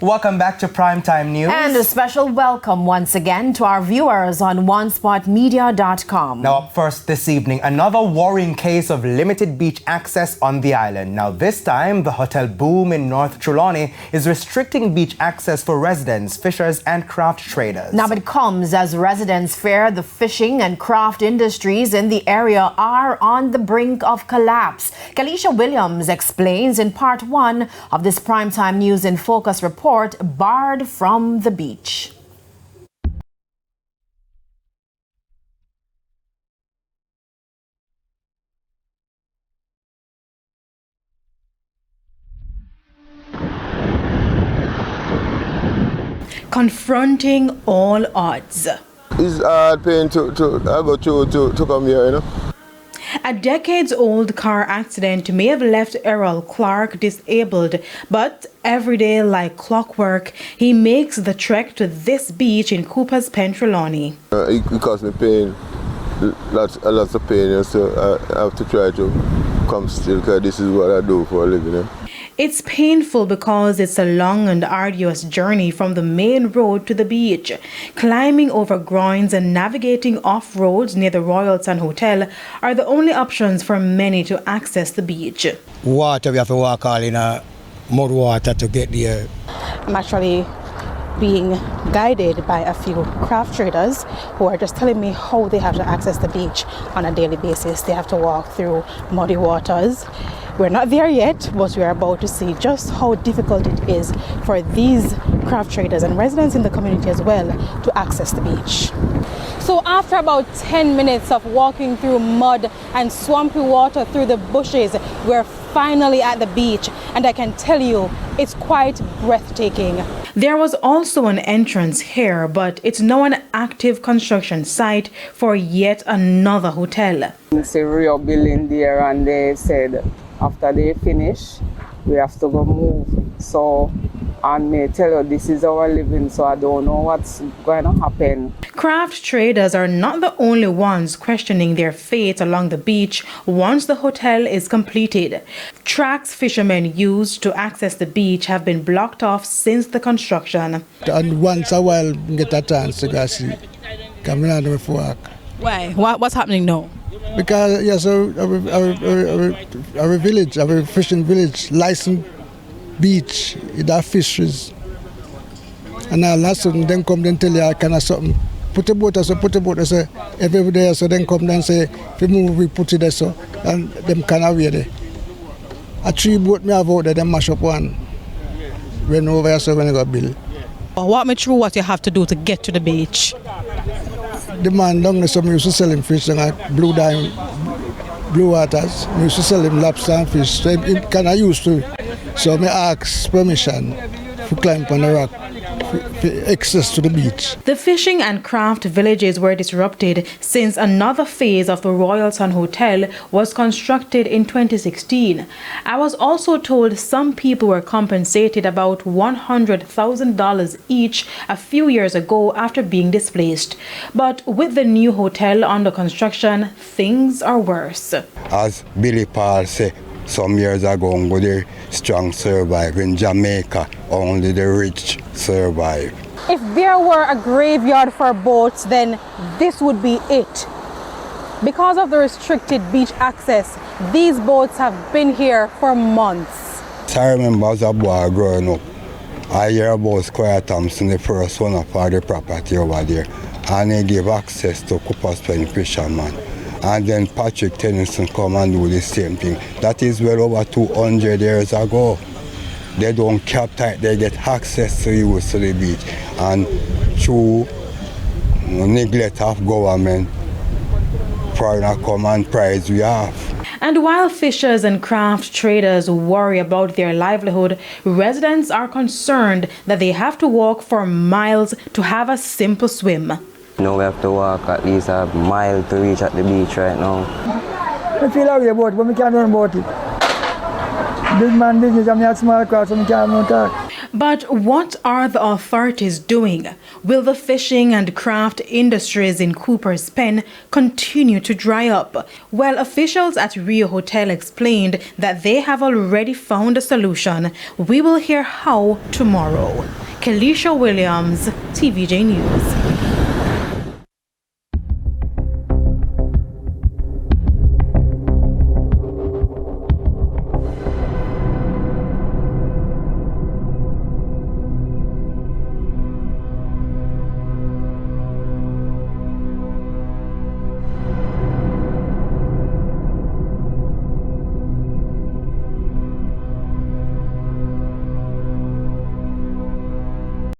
Welcome back to Primetime News. And a special welcome once again to our viewers on onespotmedia.com. Now up first this evening, another worrying case of limited beach access on the island. Now this time, the hotel boom in North Trelawny is restricting beach access for residents, fishers and craft traders. Now it comes as residents fear the fishing and craft industries in the area are on the brink of collapse. Kalisha Williams explains in part 1 of this Primetime News in Focus report, barred from the beach. Confronting all odds. It's hard pain to come here, you know. A decades-old car accident may have left Errol Clark disabled, but every day like clockwork, he makes the trek to this beach in Cooper's Pen, Trelawny. It caused me pain, lots of pain, so I have to try to come still because this is what I do for a living. You know? It's painful because it's a long and arduous journey from the main road to the beach. Climbing over groins and navigating off roads near the Royal Sun Hotel are the only options for many to access the beach. Water, we have to walk all in a mud water to get there. I'm actually being guided by a few craft traders who are just telling me how they have to access the beach on a daily basis. They have to walk through muddy waters. We're not there yet, but we're about to see just how difficult it is for these craft traders and residents in the community as well to access the beach. So after about 10 minutes of walking through mud and swampy water through the bushes, we're finally at the beach, and I can tell you it's quite breathtaking. There was also an entrance here, but it's now an active construction site for yet another hotel. It's a real building there, and they said after they finish, we have to go move. So, and may tell you this is our living, so I don't know what's going to happen. Craft traders are not the only ones questioning their fate along the beach once the hotel is completed. Tracks fishermen use to access the beach have been blocked off since the construction. And once a while, we get a chance to go see. Coming out of work. Why? What's happening now? Because, yes, our village, our fishing village, licensed beach, it have fisheries. And now last sudden, then come then tell you I can have something. Put a boat, so every day, so then come then say, if we move, we put it there, so, and them can away there. A 3 boat me have out there, then mash up one. When over here, so when I got bill. Walk me through what you have to do to get to the beach. The man down there, so we used to sell him fish, like blue waters. We used to sell him lobster and fish, so he kind of used to it. So I asked permission to climb on the rock, for access to the beach. The fishing and craft villages were disrupted since another phase of the Royal Sun Hotel was constructed in 2016. I was also told some people were compensated about $100,000 each a few years ago after being displaced. But with the new hotel under construction, things are worse. As Billy Paul said, some years ago, the strong survive. In Jamaica, only the rich survive. If there were a graveyard for boats, then this would be it. Because of the restricted beach access, these boats have been here for months. I remember as a boy growing up, I hear about Squire Thompson, the first owner for the property over there, and he gave access to Cooper's Pen fishermen. And then Patrick Tennyson come and do the same thing. That is well over 200 years ago. They don't cap tight, they get access to use to the beach. And through neglect of government, foreigner come and prize we have. And while fishers and craft traders worry about their livelihood, residents are concerned that they have to walk for miles to have a simple swim. Now we have to walk at least a mile to reach at the beach right now. I feel away about it, but we can't run about it. Big man business, I'm not small crowd, so we can't talk. But what are the authorities doing? Will the fishing and craft industries in Cooper's Pen continue to dry up? Well, officials at Rio Hotel explained that they have already found a solution. We will hear how tomorrow. Kalisha Williams, TVJ News.